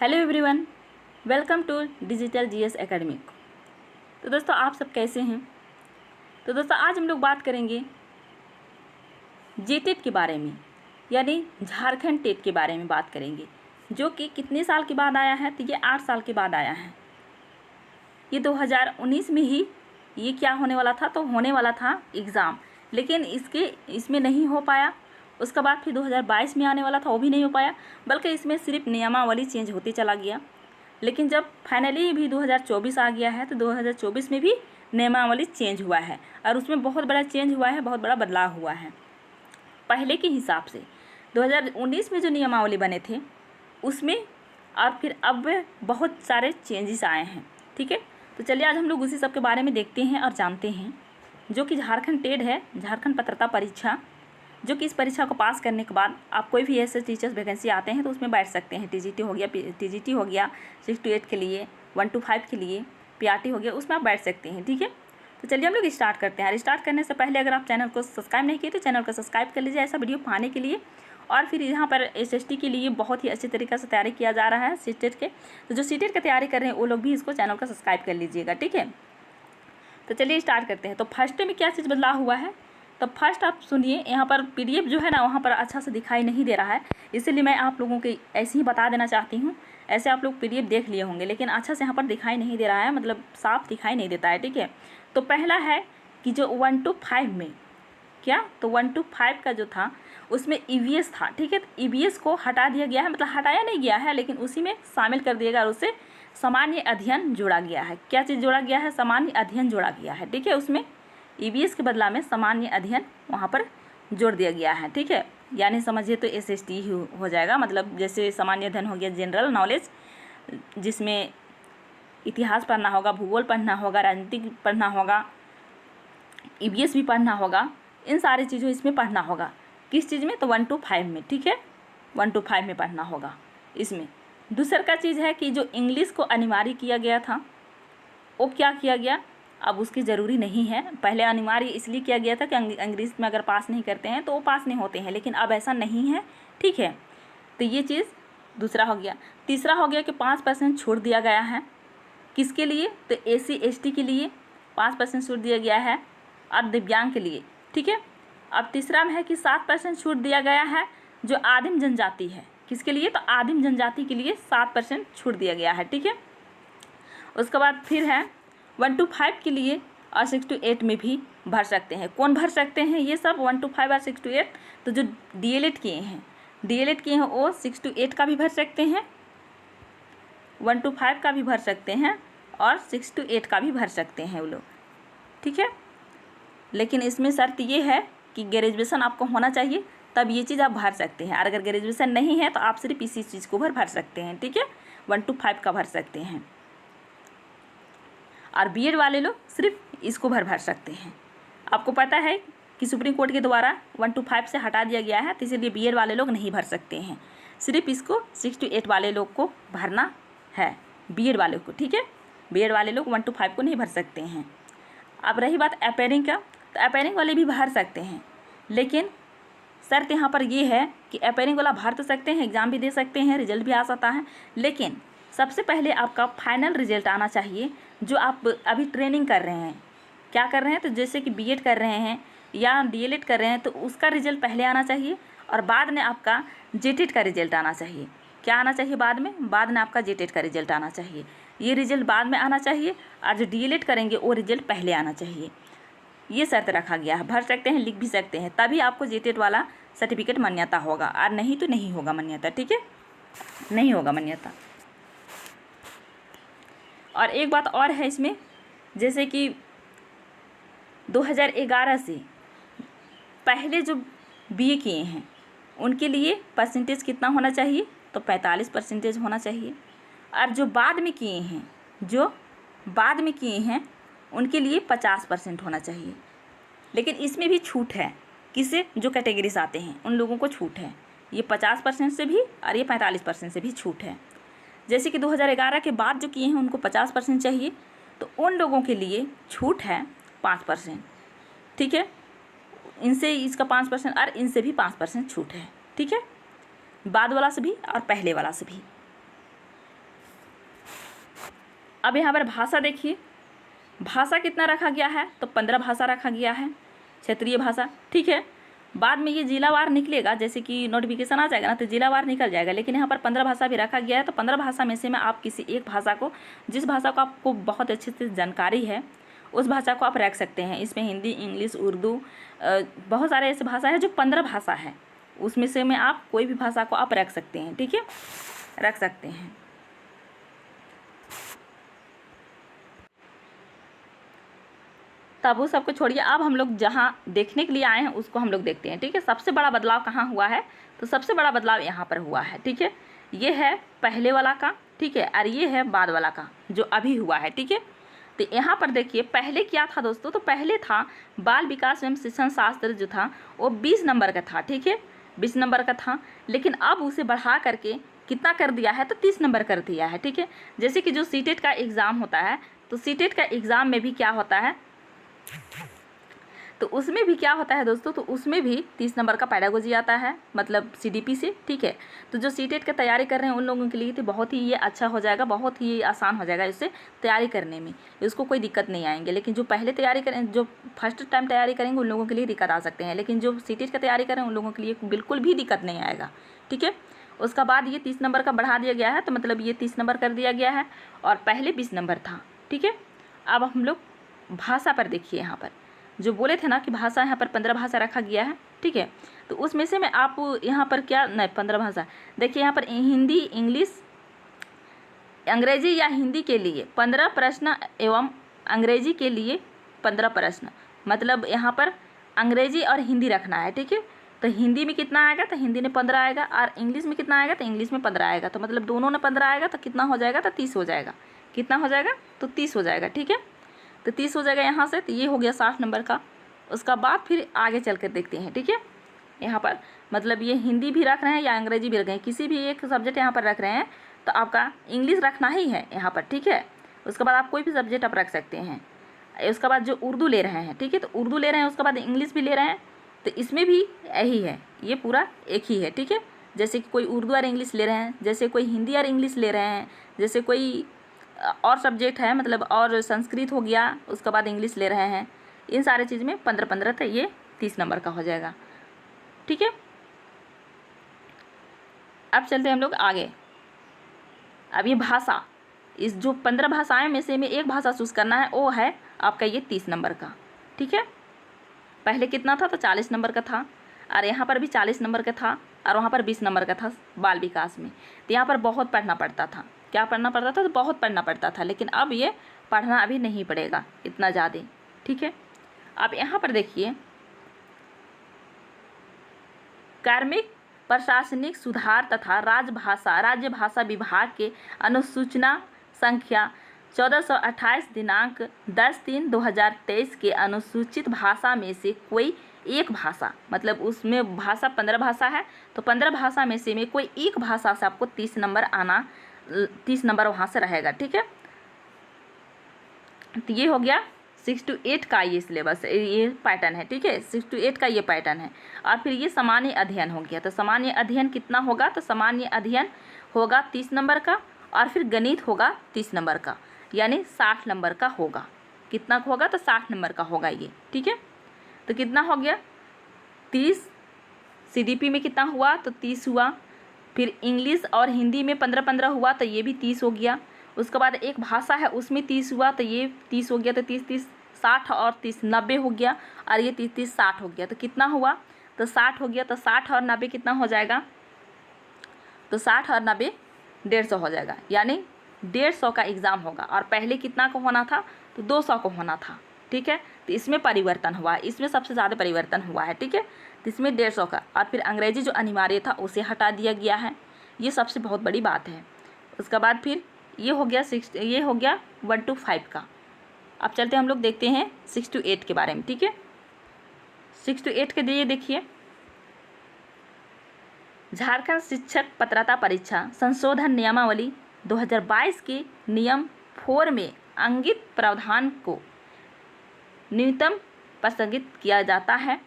Hello everyone, welcome to digital GS academic. तो दोस्तों, आप सब कैसे हैं? तो दोस्तों, आज हम लोग बात करेंगे जेटेट के बारे में, यानी झारखंड टेट के बारे में बात करेंगे, जो कि कितने साल के बाद आया है। तो ये 8 साल के बाद आया है। ये 2019 में ही ये क्या होने वाला था, तो होने वाला था एग्ज़ाम, लेकिन इसमें नहीं हो पाया। उसके बाद फिर 2022 में आने वाला था, वो भी नहीं हो पाया, बल्कि इसमें सिर्फ नियमावली चेंज होते चला गया। लेकिन जब फाइनली भी 2024 आ गया है, तो 2024 में भी नियमावली चेंज हुआ है, और उसमें बहुत बड़ा चेंज हुआ है, बहुत बड़ा बदलाव हुआ है। पहले के हिसाब से 2019 में जो नियमावली बने थे उसमें और फिर अब बहुत सारे चेंजेस आए हैं। ठीक है, तो चलिए आज हम लोग उसी सब के बारे में देखते हैं और जानते हैं, जो कि झारखंड टेट है, झारखंड पात्रता परीक्षा, जो कि इस परीक्षा को पास करने के बाद आप कोई भी ऐसे टीचर्स वैकेंसी आते हैं तो उसमें बैठ सकते हैं। टीजीटी हो गया 6 to 8 के लिए, 1 to 5 के लिए, पीआरटी हो गया, उसमें आप बैठ सकते हैं। ठीक है, तो चलिए हम लोग स्टार्ट करते हैं। और स्टार्ट करने से पहले अगर आप चैनल को सब्सक्राइब नहीं किए तो चैनल को सब्सक्राइब कर लीजिए, ऐसा वीडियो पाने के लिए। और फिर यहाँ पर एसएसटी के लिए बहुत ही अच्छे तरीके से तैयारी किया जा रहा है, सीटेट के। तो जो सीटेट की तैयारी कर रहे हैं वो लोग भी इसको चैनल को सब्सक्राइब कर लीजिएगा। ठीक है, तो चलिए स्टार्ट करते हैं। तो फर्स्ट में क्या चीज़ बदलाव हुआ है, तो फर्स्ट आप सुनिए। यहाँ पर पीडीएफ जो है ना, वहाँ पर अच्छा से दिखाई नहीं दे रहा है, इसीलिए मैं आप लोगों को ऐसे ही बता देना चाहती हूँ। ऐसे आप लोग पीडीएफ देख लिए होंगे, लेकिन अच्छा से यहाँ पर दिखाई नहीं दे रहा है, मतलब साफ दिखाई नहीं देता है। ठीक है, तो पहला है कि जो 1 to 5 में क्या, तो 1 to 5 का जो था उसमें ईवीएस था। ठीक है, तो ईवीएस को हटा दिया गया है, मतलब हटाया नहीं गया है, लेकिन उसी में शामिल कर दिया गया और उससे सामान्य अध्ययन जोड़ा गया है। क्या चीज़ जोड़ा गया है? सामान्य अध्ययन जोड़ा गया है। ठीक है, उसमें ईवीएस के बदला में सामान्य अध्ययन वहाँ पर जोड़ दिया गया है। ठीक है, यानी समझिए तो एसएसटी ही हो जाएगा। मतलब जैसे सामान्य अध्ययन हो गया जनरल नॉलेज, जिसमें इतिहास पढ़ना होगा, भूगोल पढ़ना होगा, राजनीति पढ़ना होगा, ईवीएस भी पढ़ना होगा, इन सारी चीज़ों इसमें पढ़ना होगा। किस चीज़ में? तो 1 to 5 में। ठीक है, 1 to 5 में पढ़ना होगा इसमें। दूसरा का चीज़ है कि जो इंग्लिश को अनिवार्य किया गया था, वो क्या किया गया, अब उसकी ज़रूरी नहीं है। पहले अनिवार्य इसलिए किया गया था कि अंग्रेजी में अगर पास नहीं करते हैं तो वो पास नहीं होते हैं, लेकिन अब ऐसा नहीं है। ठीक है, तो ये चीज़ दूसरा हो गया। तीसरा हो गया कि 5% छूट दिया गया है। किसके लिए? तो SC ST के लिए 5% छूट दिया गया है, और दिव्यांग के लिए। ठीक है, अब तीसरा में है कि 7% छूट दिया गया है जो आदिम जनजाति है। किसके लिए? तो आदिम जनजाति के लिए 7% छूट दिया गया है। ठीक है, उसके बाद फिर है 1 to 5 के लिए और 6 to 8 में भी भर सकते हैं। कौन भर सकते हैं ये सब? 1 to 5 और 6 to 8। तो जो डीएलएड किए हैं वो 6 to 8 का भी भर सकते हैं, 1 to 5 का भी भर सकते हैं, और 6 to 8 का भी भर सकते हैं वो लोग। ठीक है, लेकिन इसमें शर्त ये है कि ग्रेजुएशन आपको होना चाहिए, तब ये चीज़ आप भर सकते हैं। और अगर ग्रेजुएशन नहीं है तो आप सिर्फ इसी चीज़ को भर सकते हैं। ठीक है, 1 to 5 का भर सकते हैं, और बीएड वाले लोग सिर्फ इसको भर सकते हैं। आपको पता है कि सुप्रीम कोर्ट के द्वारा 1 to 5 से हटा दिया गया है, तो इसीलिए बीएड वाले लोग नहीं भर सकते हैं, सिर्फ इसको 6 to 8 वाले लोग को भरना है, बीएड वाले को। ठीक है, बीएड वाले लोग 1 to 5 को नहीं भर सकते हैं। अब रही बात अपेयरिंग का, तो अपेयरिंग वाले भी भर सकते हैं, लेकिन शर्त यहाँ पर ये है कि अपेयरिंग वाला भर तो सकते हैं, एग्ज़ाम भी दे सकते हैं, रिजल्ट भी आ सकता है, लेकिन सबसे पहले आपका फाइनल रिजल्ट आना चाहिए। जो आप अभी ट्रेनिंग कर रहे हैं, क्या कर रहे हैं, तो जैसे कि बीएड कर रहे हैं या डीएलएड कर रहे हैं, तो उसका रिजल्ट पहले आना चाहिए, और बाद में आपका जेटेट का रिजल्ट आना चाहिए। क्या आना चाहिए? बाद में आपका जेटेट का रिजल्ट आना चाहिए। ये रिजल्ट बाद में आना चाहिए, और जो डीएलएड करेंगे वो रिजल्ट पहले आना चाहिए। ये शर्त रखा गया है। भर सकते हैं, लिख भी सकते हैं, तभी आपको जेटेट वाला सर्टिफिकेट मान्यता होगा, और नहीं तो नहीं होगा मान्यता। ठीक है, नहीं होगा मान्यता। और एक बात और है इसमें, जैसे कि 2011 से पहले जो बीए किए हैं उनके लिए परसेंटेज कितना होना चाहिए, तो 45% होना चाहिए। और जो बाद में किए हैं उनके लिए 50% होना चाहिए। लेकिन इसमें भी छूट है, किसे? जो कैटेगरीज आते हैं उन लोगों को छूट है। ये 50% से भी और ये 45% से भी छूट है। जैसे कि 2011 के बाद जो किए हैं उनको 50% चाहिए, तो उन लोगों के लिए छूट है 5%। ठीक है, इनसे इसका 5% और इनसे भी 5% छूट है। ठीक है, बाद वाला से भी और पहले वाला से भी। अब यहाँ पर भाषा देखिए, भाषा कितना रखा गया है, तो 15 भाषा रखा गया है, क्षेत्रीय भाषा। ठीक है, बाद में ये जिलावार निकलेगा, जैसे कि नोटिफिकेशन आ जाएगा ना तो जिलावार निकल जाएगा, लेकिन यहाँ पर 15 भाषा भी रखा गया है। तो 15 भाषा में से में आप किसी एक भाषा को, जिस भाषा को आपको बहुत अच्छे से जानकारी है उस भाषा को आप रख सकते हैं। इसमें हिंदी, इंग्लिश, उर्दू, बहुत सारे ऐसे भाषा है जो 15 भाषा है, उसमें से में आप कोई भी भाषा को आप रख सकते हैं। ठीक है, रख सकते हैं। तब वो सबको छोड़िए, अब हम लोग जहाँ देखने के लिए आए हैं उसको हम लोग देखते हैं। ठीक है, सबसे बड़ा बदलाव कहाँ हुआ है, तो सबसे बड़ा बदलाव यहाँ पर हुआ है। ठीक है, ये है पहले वाला का, ठीक है, और ये है बाद वाला का जो अभी हुआ है। ठीक है, तो यहाँ पर देखिए पहले क्या था दोस्तों, तो पहले था बाल विकास एवं शिक्षण शास्त्र जो था वो 20 नंबर का था। ठीक है, 20 नंबर का था, लेकिन अब उसे बढ़ा करके कितना कर दिया है, तो 30 नंबर कर दिया है। ठीक है, जैसे कि जो सीटेट का एग्ज़ाम होता है, तो सीटेट का एग्ज़ाम में भी क्या होता है, तो उसमें भी क्या होता है दोस्तों, तो उसमें भी 30 नंबर का पेडागोजी आता है, मतलब सीडीपी से। ठीक है, तो जो सीटेट की तैयारी कर रहे हैं उन लोगों के लिए तो बहुत ही ये अच्छा हो जाएगा, बहुत ही आसान हो जाएगा इससे तैयारी करने में, उसको कोई दिक्कत नहीं आएंगे। लेकिन जो पहले तैयारी करें, जो फर्स्ट टाइम तैयारी करेंगे उन लोगों के लिए दिक्कत आ सकते हैं, लेकिन जो सीटेट की तैयारी करें उन लोगों के लिए बिल्कुल भी दिक्कत नहीं आएगा। ठीक है, उसका बाद ये 30 नंबर का बढ़ा दिया गया है, तो मतलब ये 30 नंबर कर दिया गया है, और पहले 20 नंबर था। ठीक है, अब हम लोग भाषा पर देखिए, यहाँ पर जो बोले थे ना कि भाषा यहाँ पर 15 भाषा रखा गया है। ठीक है, तो उसमें से मैं आप यहाँ पर क्या, नहीं 15 भाषा देखिए, यहाँ पर हिंदी, इंग्लिश, अंग्रेजी या हिंदी के लिए 15 प्रश्न एवं अंग्रेजी के लिए 15 प्रश्न, मतलब यहाँ पर अंग्रेजी और हिंदी रखना है। ठीक है, तो हिंदी में कितना आएगा, तो हिंदी में 15 आएगा, और इंग्लिश में कितना आएगा, तो इंग्लिश में 15 आएगा, तो मतलब दोनों में 15 आएगा, तो कितना हो जाएगा, तो 30 हो जाएगा। कितना हो जाएगा, तो 30 हो जाएगा। ठीक है, तो 30 हो जाएगा यहाँ से, तो ये हो गया 60 नंबर का। उसका बाद फिर आगे चल कर देखते हैं। ठीक है, यहाँ पर मतलब ये हिंदी भी रख रहे हैं या अंग्रेजी भी रख रहे हैं, किसी भी एक सब्जेक्ट यहाँ पर रख रहे हैं, तो आपका इंग्लिश रखना ही है यहाँ पर। ठीक है, उसके बाद आप कोई भी सब्जेक्ट आप रख सकते हैं। उसके बाद जो उर्दू ले रहे हैं, ठीक है, तो उर्दू ले रहे हैं, उसके बाद इंग्लिश भी ले रहे हैं, तो इसमें भी यही है, ये पूरा एक ही है। ठीक है, जैसे कि कोई उर्दू और इंग्लिश ले रहे हैं, जैसे कोई हिंदी और इंग्लिश ले रहे हैं, जैसे कोई और सब्जेक्ट है, मतलब और संस्कृत हो गया, उसके बाद इंग्लिश ले रहे हैं, इन सारे चीज़ में 15-15 तो ये 30 नंबर का हो जाएगा। ठीक है, अब चलते हैं हम लोग आगे। अब ये भाषा, इस जो 15 भाषाएं में से में एक भाषा चूज करना है, वो है आपका ये 30 नंबर का। ठीक है, पहले कितना था, तो 40 नंबर का था, और यहाँ पर भी 40 नंबर का था, और वहाँ पर 20 नंबर का था बाल विकास में। तो यहाँ पर बहुत पढ़ना पड़ता था, क्या पढ़ना पड़ता था, तो बहुत पढ़ना पड़ता था, लेकिन अब ये पढ़ना अभी नहीं पड़ेगा इतना ज़्यादा। ठीक है, अब यहाँ पर देखिए कार्मिक प्रशासनिक सुधार तथा राज्य भाषा विभाग के अनुसूचना संख्या 1428 दिनांक 10/3/2023 के अनुसूचित भाषा में से कोई एक भाषा, मतलब उसमें भाषा 15 भाषा है, तो 15 भाषा में से में कोई एक भाषा से आपको 30 नंबर आना, 30 नंबर वहाँ से रहेगा। ठीक है, तो ये हो गया 6 to 8 का ये सिलेबस, ये पैटर्न है। ठीक है, 6 to 8 का ये पैटर्न है। और फिर ये सामान्य अध्ययन हो गया, तो सामान्य अध्ययन कितना होगा, तो सामान्य अध्ययन होगा 30 नंबर का, और फिर गणित होगा 30 नंबर का, यानी 60 नंबर का होगा। कितना होगा, तो 60 नंबर का होगा ये। ठीक है, तो कितना हो गया, 30। सीडीपी में कितना हुआ, तो 30 हुआ। फिर इंग्लिश और हिंदी में 15-15 हुआ, तो ये भी 30 हो गया। उसके बाद एक भाषा है उसमें 30 हुआ, तो ये 30 हो गया, तो 30-30 60 और 30 90 हो गया, और ये 30-30 60 हो गया, तो कितना हुआ, तो 60 हो गया। तो 60 और 90 कितना हो जाएगा, तो 60 और 90 150 हो जाएगा, यानी 150 का एग्ज़ाम होगा। और पहले कितना को होना था, तो 200 को होना था। ठीक है, तो इसमें परिवर्तन हुआ, इसमें सबसे ज़्यादा परिवर्तन हुआ है। ठीक है, तो इसमें 150 का, और फिर अंग्रेजी जो अनिवार्य था उसे हटा दिया गया है, ये सबसे बहुत बड़ी बात है। उसके बाद फिर ये हो गया 1 to 5 का। अब चलते हम लोग देखते हैं 6 to 8 के बारे में। ठीक है, 6 to 8 के लिए देखिए, झारखंड शिक्षक पात्रता परीक्षा संशोधन नियमावली 2022 के नियम 4 में अंकित प्रावधान को न्यूनतम प्रस्थगित किया जाता है।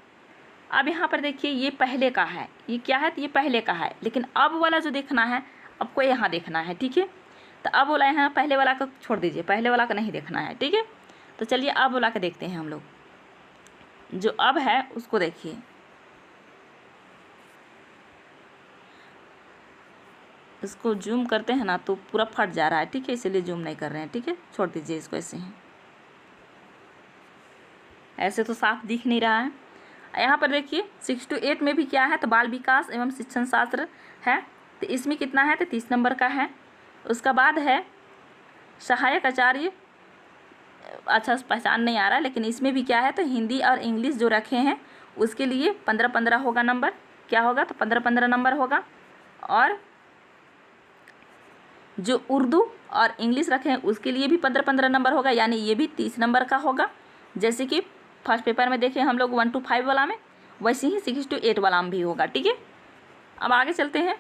अब यहाँ पर देखिए ये पहले का है, ये क्या है, तो ये पहले का है, लेकिन अब वाला जो देखना है आपको यहाँ देखना है। ठीक है, तो अब वाला यहाँ पहले वाला का छोड़ दीजिए, पहले वाला का नहीं देखना है, ठीक है। तो चलिए अब वाला का देखते हैं हम लोग। जो अब है उसको देखिए, इसको जूम करते हैं ना तो पूरा फट जा रहा है, ठीक है, इसीलिए जूम नहीं कर रहे हैं, ठीक है, छोड़ दीजिए इसको ऐसे ही। ऐसे तो साफ दिख नहीं रहा है। यहाँ पर देखिए 6 to 8 में भी क्या है, तो बाल विकास एवं शिक्षण शास्त्र है, तो इसमें कितना है, तो 30 नंबर का है। उसका बाद है सहायक आचार्य, अच्छा पहचान नहीं आ रहा है, लेकिन इसमें भी क्या है, तो हिंदी और इंग्लिश जो रखे हैं उसके लिए 15-15 होगा नंबर, क्या होगा, तो 15-15 नंबर होगा। और जो उर्दू और इंग्लिश रखे हैं उसके लिए भी 15-15 नंबर होगा, यानी ये भी 30 नंबर का होगा। जैसे कि फर्स्ट पेपर में देखें हम लोग 1 to 5 वाला में, वैसे ही 6 to 8 वाला में भी होगा, ठीक है। अब आगे चलते हैं,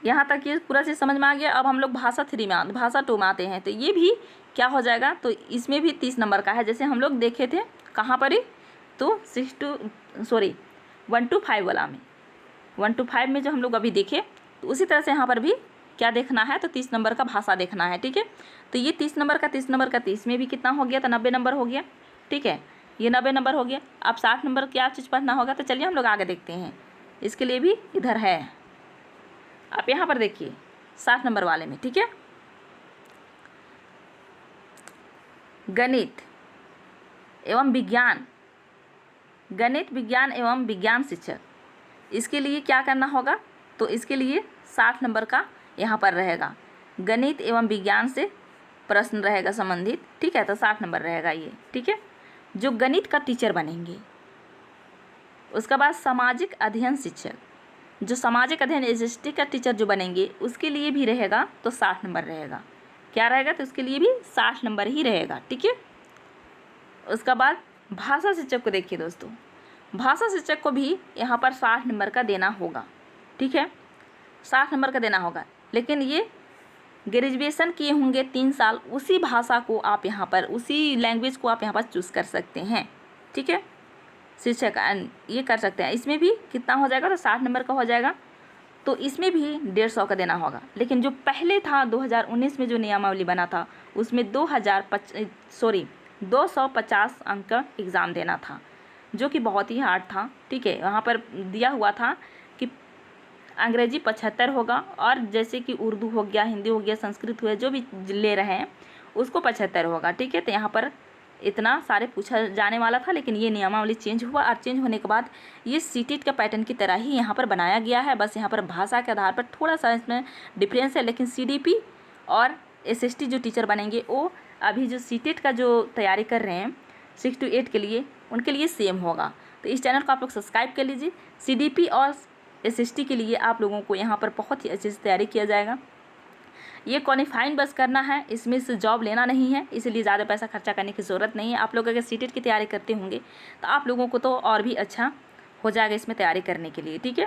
यहाँ तक ये पूरा चीज़ समझ में आ गया। अब हम लोग भाषा 2 में आते हैं, तो ये भी क्या हो जाएगा, तो इसमें भी 30 नंबर का है, जैसे हम लोग देखे थे कहाँ पर ही, तो 1 to 5 वाला में, 1 to 5 में जो हम लोग अभी देखे, तो उसी तरह से यहाँ पर भी क्या देखना है, तो 30 नंबर का भाषा देखना है, ठीक है। तो ये 30 नंबर का 30 नंबर का 30 में भी कितना हो गया, तो 90 नंबर हो गया, ठीक है, ये 90 नंबर हो गया। अब 60 नंबर क्या चीज़ पढ़ना होगा, तो चलिए हम लोग आगे देखते हैं, इसके लिए भी इधर है। आप यहाँ पर देखिए 60 नंबर वाले में, ठीक है, गणित एवं विज्ञान, गणित विज्ञान एवं विज्ञान शिक्षक, इसके लिए क्या करना होगा, तो इसके लिए 60 नंबर का यहाँ पर रहेगा, गणित एवं विज्ञान से प्रश्न रहेगा संबंधित, ठीक है, तो 60 नंबर रहेगा ये, ठीक है, जो गणित का टीचर बनेंगे। उसके बाद सामाजिक अध्ययन शिक्षक, जो सामाजिक अध्ययन SST का टीचर जो बनेंगे उसके लिए भी रहेगा, तो 60 नंबर रहेगा, क्या रहेगा, तो इसके लिए भी 60 नंबर ही रहेगा, ठीक है। उसके बाद भाषा शिक्षक को देखिए दोस्तों, भाषा शिक्षक को भी यहाँ पर 60 नंबर का देना होगा, ठीक है, 60 नंबर का देना होगा। लेकिन ये ग्रेजुएशन किए होंगे 3 साल, उसी भाषा को आप यहाँ पर, उसी लैंग्वेज को आप यहाँ पर चूज़ कर सकते हैं, ठीक है, शिक्षक ये कर सकते हैं। इसमें भी कितना हो जाएगा, तो 60 नंबर का हो जाएगा, तो इसमें भी 150 का देना होगा। लेकिन जो पहले था 2019 में जो नियमावली बना था उसमें 250 अंक का एग्ज़ाम देना था, जो कि बहुत ही हार्ड था, ठीक है। वहाँ पर दिया हुआ था कि अंग्रेजी 75 होगा, और जैसे कि उर्दू हो गया, हिंदी हो गया, संस्कृत हुआ, जो भी ले रहे हैं उसको 75 होगा, ठीक है। तो यहाँ पर इतना सारे पूछा जाने वाला था, लेकिन ये नियमावली चेंज हुआ, और चेंज होने के बाद ये सीटेट का पैटर्न की तरह ही यहाँ पर बनाया गया है। बस यहाँ पर भाषा के आधार पर थोड़ा सा इसमें डिफरेंस है, लेकिन CDP और SST जो टीचर बनेंगे वो अभी जो सीटेट का जो तैयारी कर रहे हैं 6 to 8 के लिए, उनके लिए सेम होगा। तो इस चैनल को आप लोग सब्सक्राइब कर लीजिए। CDP और SST के लिए आप लोगों को यहाँ पर बहुत ही अच्छे से तैयारी किया जाएगा। ये क्वालिफाइंग बस करना है, इसमें से जॉब लेना नहीं है, इसलिए ज़्यादा पैसा खर्चा करने की ज़रूरत नहीं है। आप लोग अगर सीटेट की तैयारी करते होंगे तो आप लोगों को तो और भी अच्छा हो जाएगा इसमें तैयारी करने के लिए, ठीक है।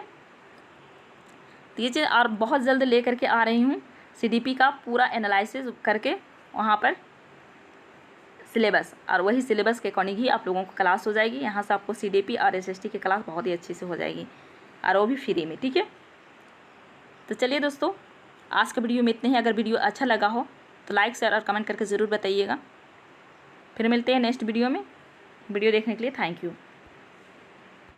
तो ये चीज़ और बहुत जल्द ले करके आ रही हूँ, CDP का पूरा एनालिसिस करके वहाँ पर सिलेबस, और वही सिलेबस के अकॉर्डिंग ही आप लोगों को क्लास हो जाएगी। यहाँ से आपको CDP और SST की क्लास बहुत ही अच्छे से हो जाएगी, और वो भी फ्री में, ठीक है। तो चलिए दोस्तों, आज का वीडियो में इतने ही। अगर वीडियो अच्छा लगा हो तो लाइक, शेयर और कमेंट करके ज़रूर बताइएगा। फिर मिलते हैं नेक्स्ट वीडियो में। वीडियो देखने के लिए थैंक यू।